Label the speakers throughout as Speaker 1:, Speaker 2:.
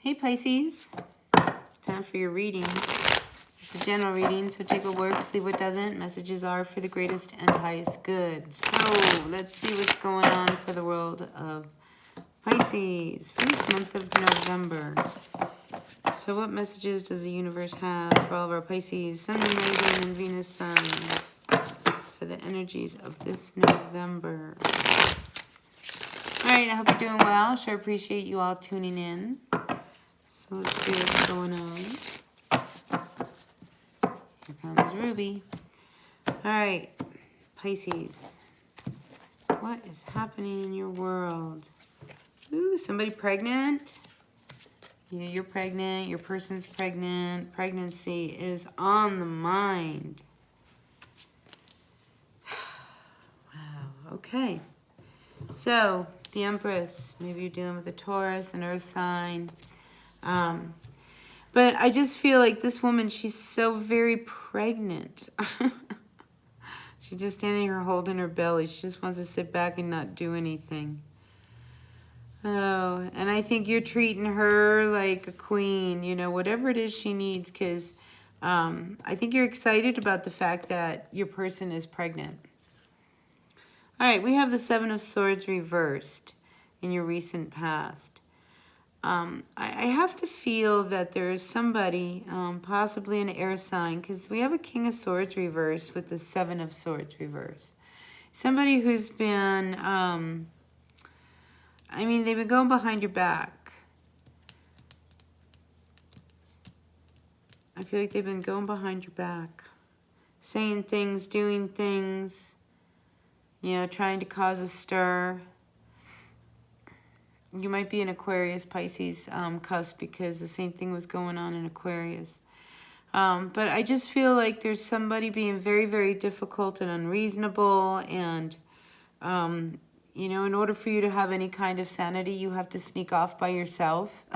Speaker 1: Hey Pisces, time for your reading. It's a general reading, so take what works, leave what doesn't. Messages are for the greatest and highest good. So let's see what's going on for the world of Pisces for this month of November. So what messages does the universe have for all of our Pisces, Sun, Moon, Rising, and Venus signs for the energies of this November? All right, I hope you're doing well. Sure appreciate you all tuning in. So let's see what's going on. Here comes Ruby. All right, Pisces. What is happening in your world? Ooh, somebody pregnant? Yeah, you're pregnant. Your person's pregnant. Pregnancy is on the mind. Wow, okay. So, the Empress. Maybe you're dealing with a Taurus, an Earth sign. But I just feel like this woman, she's so very pregnant. She's just standing here holding her belly. She just wants to sit back and not do anything. Oh, and I think you're treating her like a queen, you know, whatever it is she needs, because I think you're excited about the fact that your person is pregnant. All right, we have the Seven of Swords reversed in your recent past. I have to feel that there is somebody, possibly an air sign, because we have a King of Swords reversed with the Seven of Swords reversed. Somebody who's been, I mean, they've been going behind your back. I feel like they've been going behind your back, saying things, doing things, you know, trying to cause a stir. You might be an Aquarius, Pisces cusp, because the same thing was going on in Aquarius. But I just feel like there's somebody being very, very difficult and unreasonable. And, you know, in order for you to have any kind of sanity, you have to sneak off by yourself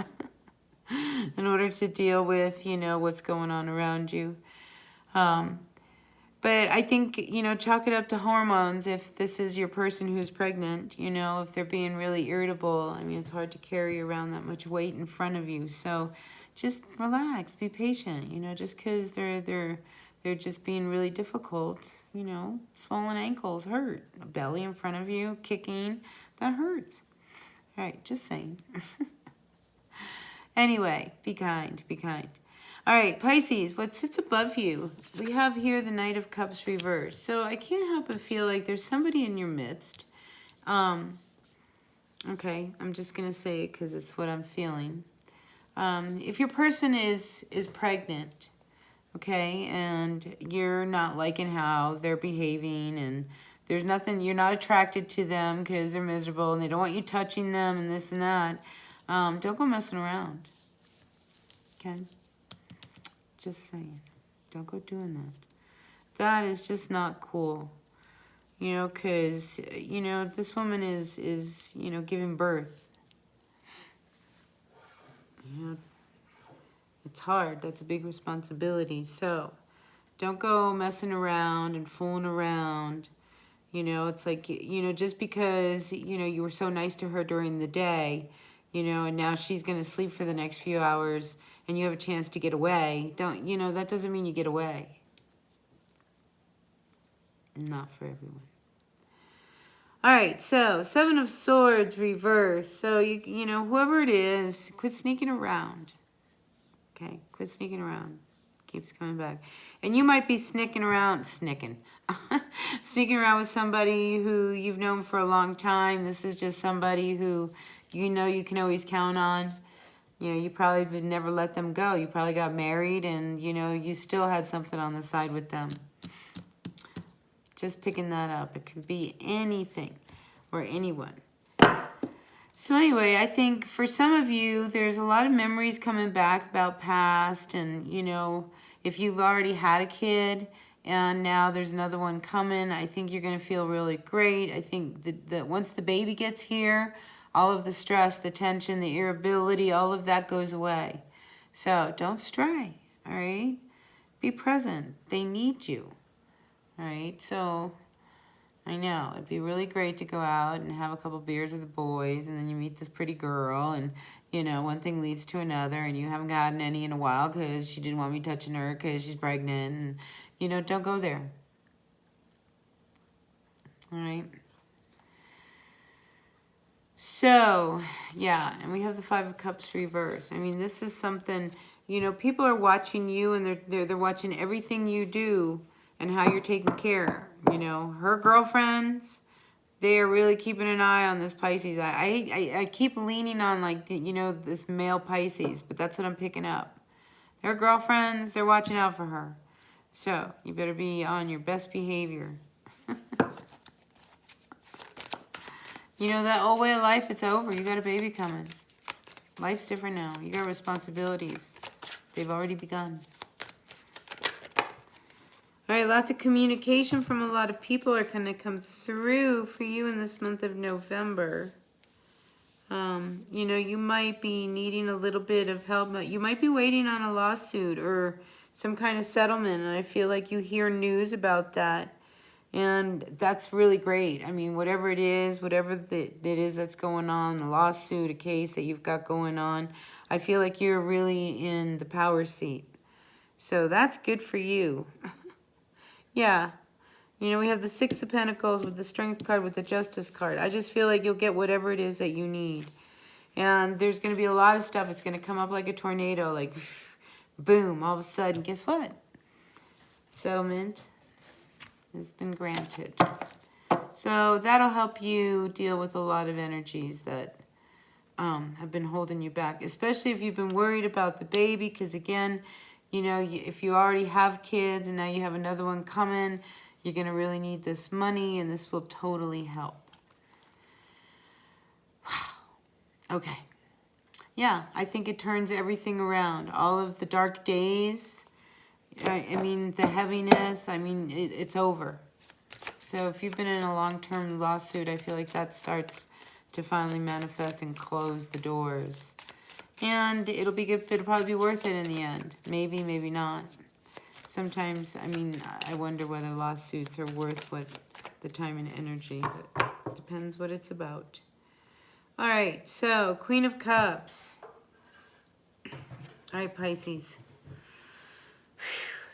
Speaker 1: in order to deal with, you know, what's going on around you. But I think, you know, chalk it up to hormones if this is your person who's pregnant, you know, if they're being really irritable. I mean, it's hard to carry around that much weight in front of you. So just relax, be patient, you know, just because they're just being really difficult, you know, swollen ankles hurt. A belly in front of you, kicking, that hurts. All right, just saying. Anyway, be kind, be kind. All right, Pisces, what sits above you? We have here the Knight of Cups reversed. So I can't help but feel like there's somebody in your midst. Okay, I'm just going to say it because it's what I'm feeling. If your person is pregnant, okay, and you're not liking how they're behaving, and there's nothing, you're not attracted to them because they're miserable and they don't want you touching them and this and that, don't go messing around, okay? Just saying, don't go doing that. That is just not cool, you know, because, you know, this woman is, you know, giving birth. You know, it's hard. That's a big responsibility. So don't go messing around and fooling around. You know, it's like, you know, just because, you know, you were so nice to her during the day, you know, and now she's going to sleep for the next few hours and you have a chance to get away. Don't, you know, that doesn't mean you get away. Not for everyone. All right, so Seven of Swords reversed. So, you know, whoever it is, quit sneaking around. Okay, quit sneaking around. Keeps coming back. And you might be sneaking around sneaking around with somebody who you've known for a long time. This is just somebody who you know you can always count on. You know, you probably would never let them go. You probably got married and, you know, you still had something on the side with them. Just picking that up. It could be anything or anyone. So anyway, I think for some of you, there's a lot of memories coming back about past. And, you know, if you've already had a kid and now there's another one coming, I think you're going to feel really great. I think that once the baby gets here, all of the stress, the tension, the irritability, all of that goes away. So don't stray, all right? Be present. They need you, all right? So, I know. It'd be really great to go out and have a couple beers with the boys, and then you meet this pretty girl, and, you know, one thing leads to another, and you haven't gotten any in a while because she didn't want me touching her because she's pregnant, and, you know, don't go there. All right. So, yeah, and we have the Five of Cups reverse. I mean, this is something, you know, people are watching you, and they're watching everything you do and how you're taking care. You know, her girlfriends, they are really keeping an eye on this Pisces. I keep leaning on, like, you know, this male Pisces, but that's what I'm picking up. Her girlfriends, they're watching out for her. So, you better be on your best behavior. You know, that old way of life, it's over. You got a baby coming. Life's different now. You got responsibilities. They've already begun. All right, lots of communication from a lot of people are going to come through for you in this month of November. You know, you might be needing a little bit of help. You might be waiting on a lawsuit or some kind of settlement, and I feel like you hear news about that. And that's really great. I mean, whatever it is, whatever it is that's going on, a lawsuit, a case that you've got going on, I feel like you're really in the power seat. So that's good for you. Yeah. You know, we have the Six of Pentacles with the Strength card, with the Justice card. I just feel like you'll get whatever it is that you need. And there's going to be a lot of stuff. It's going to come up like a tornado, like boom, all of a sudden. Guess what? Settlement has been granted. So that'll help you deal with a lot of energies that have been holding you back, especially if you've been worried about the baby, because again, you know, if you already have kids and now you have another one coming, you're going to really need this money, and this will totally help. Okay. Yeah, I think it turns everything around. All of the dark days, I mean, the heaviness, I mean, it's over. So if you've been in a long-term lawsuit, I feel like that starts to finally manifest and close the doors. And it'll be good. It'll probably be worth it in the end. Maybe, maybe not. Sometimes, I mean, I wonder whether lawsuits are worth what the time and energy, but it depends what it's about. All right, so Queen of Cups. All right, Pisces.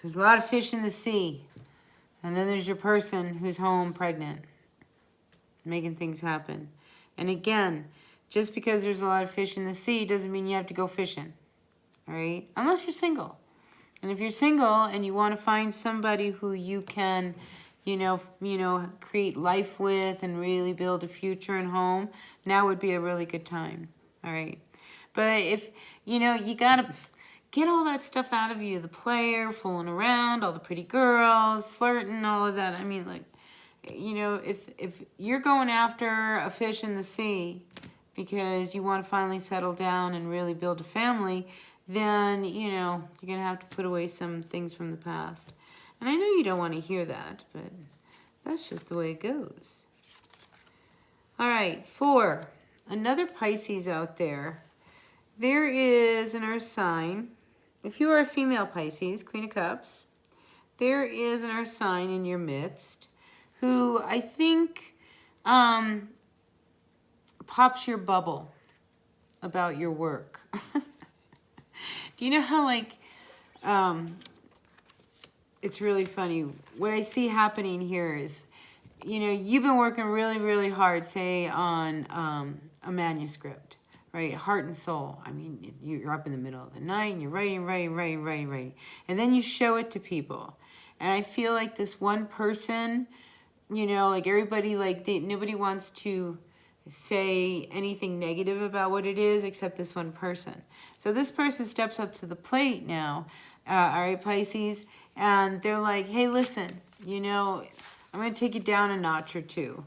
Speaker 1: There's a lot of fish in the sea. And then there's your person who's home pregnant, making things happen. And again, just because there's a lot of fish in the sea doesn't mean you have to go fishing. All right? Unless you're single. And if you're single and you want to find somebody who you can, you know, create life with and really build a future and home, now would be a really good time. All right? But if, you know, you got to get all that stuff out of you, the player, fooling around, all the pretty girls, flirting, all of that. I mean, like, you know, if you're going after a fish in the sea because you want to finally settle down and really build a family, then, you know, you're going to have to put away some things from the past. And I know you don't want to hear that, but that's just the way it goes. All right, 4. Another Pisces out there. There is an Earth sign. If you are a female Pisces, Queen of Cups, there is an Earth sign in your midst who I think pops your bubble about your work. Do you know how, like, it's really funny. What I see happening here is, you know, you've been working really, really hard, say, on a manuscript. Right, heart and soul. I mean, you're up in the middle of the night and you're writing. And then you show it to people. And I feel like this one person, you know, like everybody, like nobody wants to say anything negative about what it is except this one person. So this person steps up to the plate now, all right, Pisces, and they're like, hey, listen, you know, I'm going to take it down a notch or two.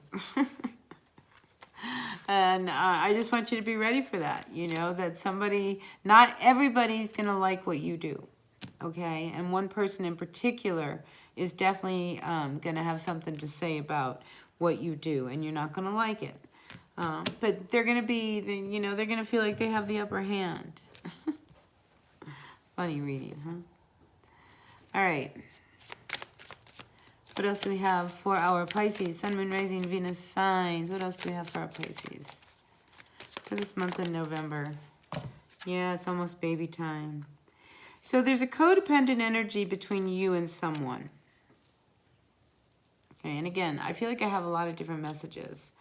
Speaker 1: And I just want you to be ready for that, you know, that somebody, not everybody's going to like what you do, okay? And one person in particular is definitely going to have something to say about what you do, and you're not going to like it. But they're going to be, you know, they're going to feel like they have the upper hand. Funny reading, huh? All right. What else do we have for our Pisces? Sun, Moon, Rising, Venus signs. What else do we have for our Pisces for this month of November? Yeah, it's almost baby time. So there's a codependent energy between you and someone. Okay, and again, I feel like I have a lot of different messages.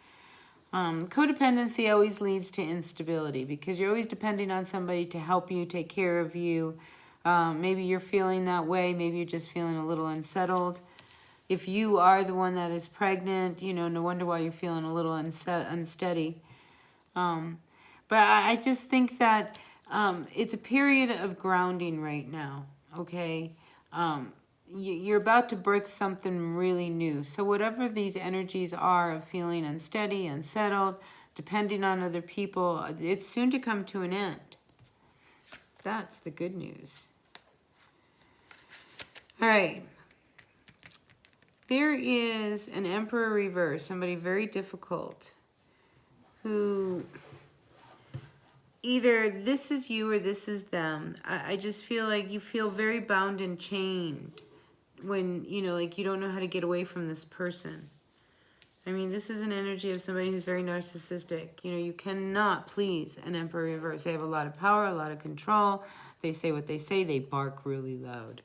Speaker 1: Codependency always leads to instability because you're always depending on somebody to help you, take care of you. Maybe you're feeling that way. Maybe you're just feeling a little unsettled. If you are the one that is pregnant, you know, no wonder why you're feeling a little unsteady. But I just think that it's a period of grounding right now, okay? You're about to birth something really new. So whatever these energies are of feeling unsteady, unsettled, depending on other people, it's soon to come to an end. That's the good news. All right. There is an Emperor reverse, somebody very difficult, who either this is you or this is them. I just feel like you feel very bound and chained when, you know, like you don't know how to get away from this person. I mean, this is an energy of somebody who's very narcissistic. You know, you cannot please an Emperor reverse. They have a lot of power, a lot of control. They say what they say. They bark really loud.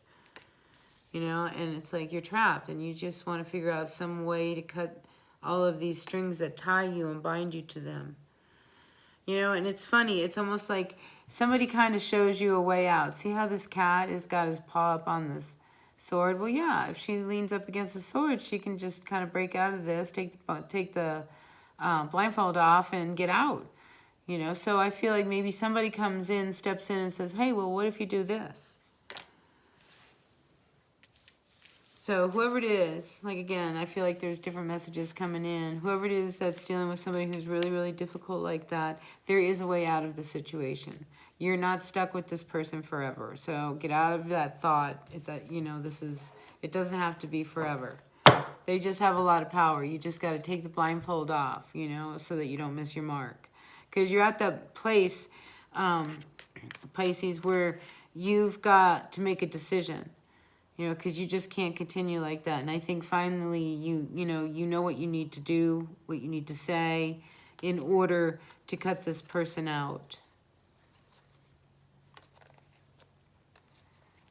Speaker 1: You know, and it's like you're trapped and you just want to figure out some way to cut all of these strings that tie you and bind you to them. You know, and it's funny. It's almost like somebody kind of shows you a way out. See how this cat has got his paw up on this sword? Well, yeah, if she leans up against the sword, she can just kind of break out of this, take the blindfold off and get out. You know, so I feel like maybe somebody comes in, steps in and says, hey, well, what if you do this? So whoever it is, like again, I feel like there's different messages coming in. Whoever it is that's dealing with somebody who's really, really difficult like that, there is a way out of the situation. You're not stuck with this person forever. So get out of that thought that, you know, it doesn't have to be forever. They just have a lot of power. You just got to take the blindfold off, you know, so that you don't miss your mark. Because you're at that place, Pisces, where you've got to make a decision. You know, because you just can't continue like that. And I think finally you know what you need to do, what you need to say in order to cut this person out.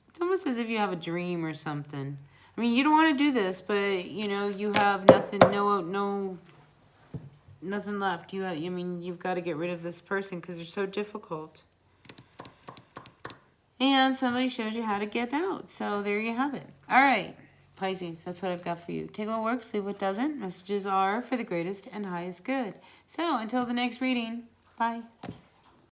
Speaker 1: It's almost as if you have a dream or something. I mean, you don't want to do this, but, you know, you have nothing, nothing left. You've got to get rid of this person because they're so difficult. And somebody shows you how to get out. So there you have it. All right, Pisces, that's what I've got for you. Take what works, leave what doesn't. Messages are for the greatest and highest good. So until the next reading, bye.